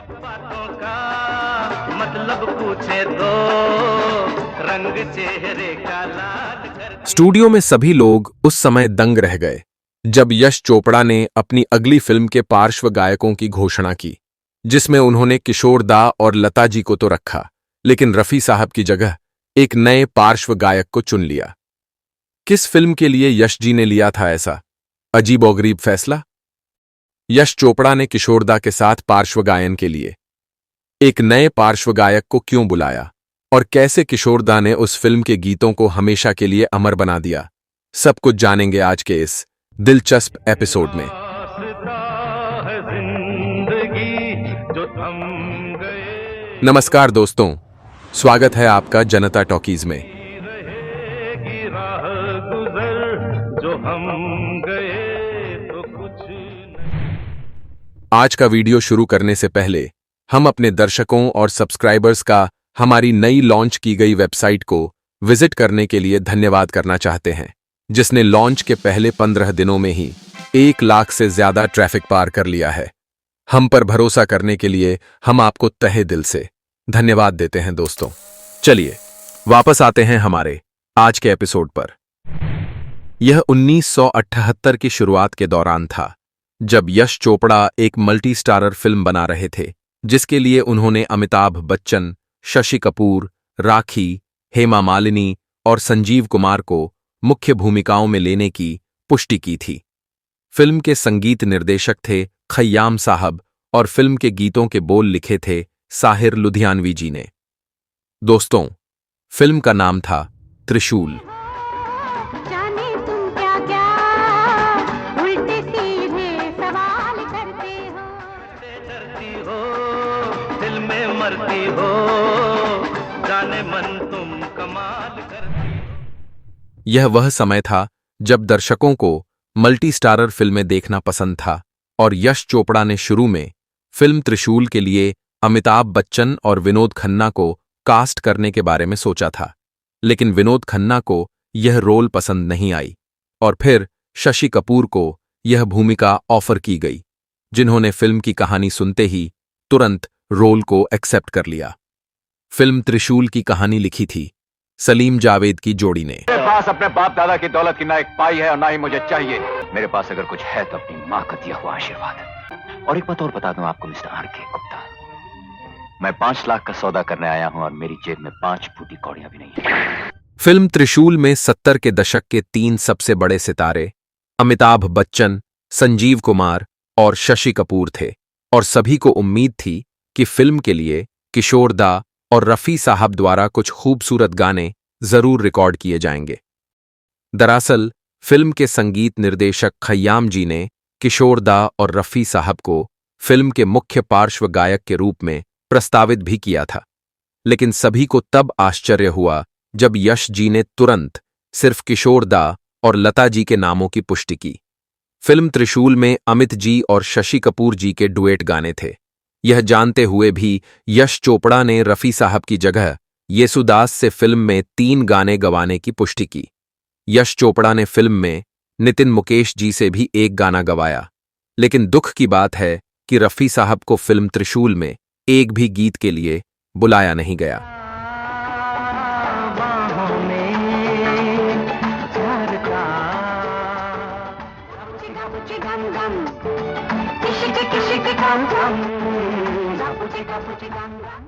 बातों का मतलब पूछे तो रंग चेहरे का लाल कर स्टूडियो में सभी लोग उस समय दंग रह गए जब यश चोपड़ा ने अपनी अगली फिल्म के पार्श्व गायकों की घोषणा की, जिसमें उन्होंने किशोर दा और लता जी को तो रखा, लेकिन रफी साहब की जगह एक नए पार्श्व गायक को चुन लिया। किस फिल्म के लिए यश जी ने लिया था ऐसा अजीबोगरीब फैसला? यश चोपड़ा ने किशोर दा के साथ पार्श्व गायन के लिए एक नए पार्श्व गायक को क्यों बुलाया और कैसे किशोर दा ने उस फिल्म के गीतों को हमेशा के लिए अमर बना दिया, सब कुछ जानेंगे आज के इस दिलचस्प एपिसोड में। रास्ता है जिंदगी जो थम गए नमस्कार दोस्तों, स्वागत है आपका जनता टॉकीज में। रहेगी राह गुजर जो हम गए तो कुछ नहीं। आज का वीडियो शुरू करने से पहले हम अपने दर्शकों और सब्सक्राइबर्स का हमारी नई लॉन्च की गई वेबसाइट को विजिट करने के लिए धन्यवाद करना चाहते हैं, जिसने लॉन्च के पहले 15 दिनों में ही 1 लाख से ज्यादा ट्रैफिक पार कर लिया है। हम पर भरोसा करने के लिए हम आपको तहे दिल से धन्यवाद देते हैं दोस्तों। चलिए वापस आते हैं हमारे आज के एपिसोड पर। यह 1978 की शुरुआत के दौरान था, जब यश चोपड़ा एक मल्टी स्टारर फिल्म बना रहे थे, जिसके लिए उन्होंने अमिताभ बच्चन, शशि कपूर, राखी, हेमा मालिनी और संजीव कुमार को मुख्य भूमिकाओं में लेने की पुष्टि की थी। फिल्म के संगीत निर्देशक थे खय्याम साहब और फिल्म के गीतों के बोल लिखे थे साहिर लुधियानवी जी ने। दोस्तों, फिल्म का नाम था त्रिशूल। जाने तुम क्या क्या उल्टे सीधे सवाल करते हो। डरती हो दिल में मरती हो जाने मन तुम कमाल करती हो। यह वह समय था जब दर्शकों को मल्टी स्टारर फिल्में देखना पसंद था और यश चोपड़ा ने शुरू में फिल्म त्रिशूल के लिए अमिताभ बच्चन और विनोद खन्ना को कास्ट करने के बारे में सोचा था, लेकिन विनोद खन्ना को यह रोल पसंद नहीं आई और फिर शशि कपूर को यह भूमिका ऑफर की गई, जिन्होंने फिल्म की कहानी सुनते ही तुरंत रोल को एक्सेप्ट कर लिया। फिल्म त्रिशूल की कहानी लिखी थी सलीम जावेद की जोड़ी ने। मेरे पास अपने बाप दादा की दौलत की ना एक पाई है और ना ही मुझे चाहिए। मेरे पास अगर कुछ है तो अपनी माँ का दिया हुआ आशीर्वाद। और एक बात और बता दूं आपको मिस्टर आर.के. गुप्ता, मैं 5 लाख का सौदा करने आया हूं और मेरी जेब में 5 फूटी कौड़ियां भी नहीं है। फिल्म त्रिशूल में 70 के दशक के 3 सबसे बड़े सितारे अमिताभ बच्चन, संजीव कुमार और शशि कपूर थे और सभी को उम्मीद थी कि फिल्म के लिए किशोर दा और रफी साहब द्वारा कुछ खूबसूरत गाने जरूर रिकॉर्ड किए जाएंगे। दरअसल फिल्म के संगीत निर्देशक खय्याम जी ने किशोर दा और रफी साहब को फिल्म के मुख्य पार्श्व गायक के रूप में प्रस्तावित भी किया था, लेकिन सभी को तब आश्चर्य हुआ जब यश जी ने तुरंत सिर्फ किशोर दा और लता जी के नामों की पुष्टि की। फिल्म त्रिशूल में अमित जी और शशि कपूर जी के डुएट गाने थे। यह जानते हुए भी यश चोपड़ा ने रफी साहब की जगह येसुदास से फिल्म में 3 गाने गवाने की पुष्टि की। यश चोपड़ा ने फिल्म में नितिन मुकेश जी से भी 1 गाना गवाया, लेकिन दुख की बात है कि रफी साहब को फिल्म त्रिशूल में एक भी गीत के लिए बुलाया नहीं गया। बाहों में झरता पुची गम गम किशिक गम गम पुची गम गम।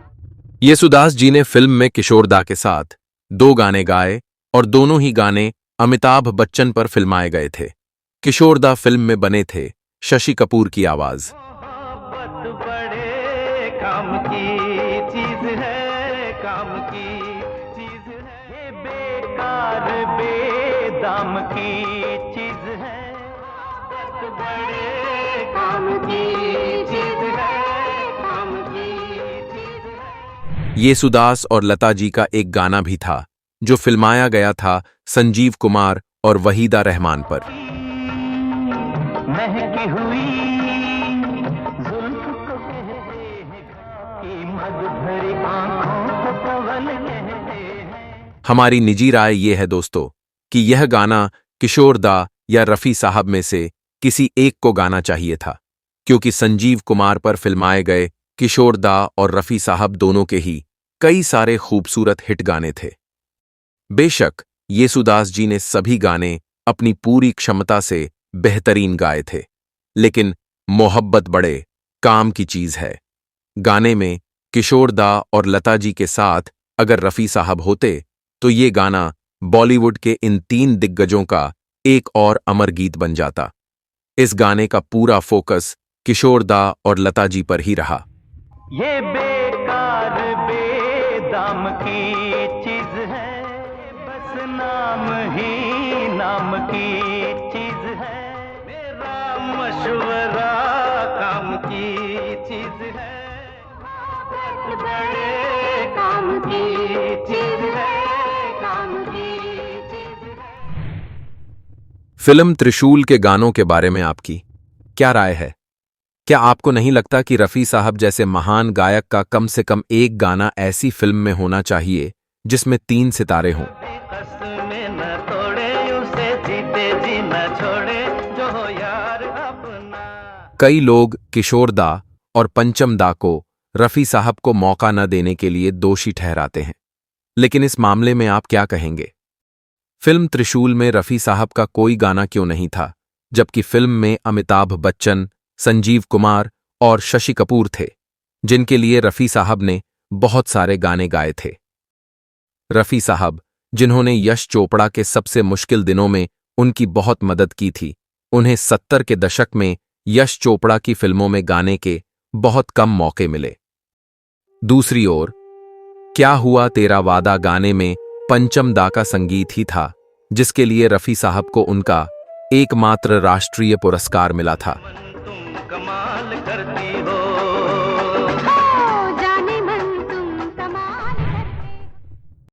येसुदास जी ने फिल्म में किशोर दा के साथ 2 गाने गाए और दोनों ही गाने अमिताभ बच्चन पर फिल्माए गए थे। किशोर दा फिल्म में बने थे शशि कपूर की आवाज। मोहब्बत बड़े काम की चीज है, काम की चीज है, ये बेकार बेदाम की चीज है। मोहब्बत बड़े काम की चीज है, काम की चीज है। येसुदास और लता जी का एक गाना भी था जो फिल्माया गया था संजीव कुमार और वहीदा रहमान पर। महकी हुई जुल्फ को कहते हैं कि मद भरी आंखों को पवन कहते हैं। हमारी निजी राय यह है दोस्तों कि यह गाना किशोर दा या रफी साहब में से किसी एक को गाना चाहिए था, क्योंकि संजीव कुमार पर फिल्माए गए किशोर दा और रफी साहब दोनों के ही कई सारे खूबसूरत हिट गाने थे। बेशक येसुदास जी ने सभी गाने अपनी पूरी क्षमता से बेहतरीन गाए थे, लेकिन मोहब्बत बड़े काम की चीज है। गाने में किशोर दा और लता जी के साथ अगर रफी साहब होते तो ये गाना बॉलीवुड के इन 3 दिग्गजों का एक और अमर गीत बन जाता। इस गाने का पूरा फोकस किशोर दा और लता जी पर ही रहा। ये बेकार बेदाम की चीज है, बस नाम ही नाम की चीज है, मेरा मशवरा काम की चीज है, बड़े काम की चीज है, काम की चीज है। फिल्म त्रिशूल के गानों के बारे में आपकी क्या राय है? क्या आपको नहीं लगता कि रफी साहब जैसे महान गायक का कम से कम एक गाना ऐसी फिल्म में होना चाहिए जिसमें 3 सितारे हों? कसमें न तोड़े, उसे जीते जी न छोड़े, जो हो यार अपना। कई लोग किशोर दा और पंचम दा को रफी साहब को मौका न देने के लिए दोषी ठहराते हैं, लेकिन इस मामले में आप क्या कहेंगे? फिल्म त्रिशूल में रफी साहब का कोई गाना क्यों नहीं था, जबकि फिल्म में अमिताभ बच्चन, संजीव कुमार और शशि कपूर थे, जिनके लिए रफी साहब ने बहुत सारे गाने गाए थे। रफी साहब, जिन्होंने यश चोपड़ा के सबसे मुश्किल दिनों में उनकी बहुत मदद की थी, उन्हें 70 के दशक में यश चोपड़ा की फिल्मों में गाने के बहुत कम मौके मिले। दूसरी ओर क्या हुआ तेरा वादा गाने में पंचम दा का संगीत ही था, जिसके लिए रफी साहब को उनका एकमात्र राष्ट्रीय पुरस्कार मिला था।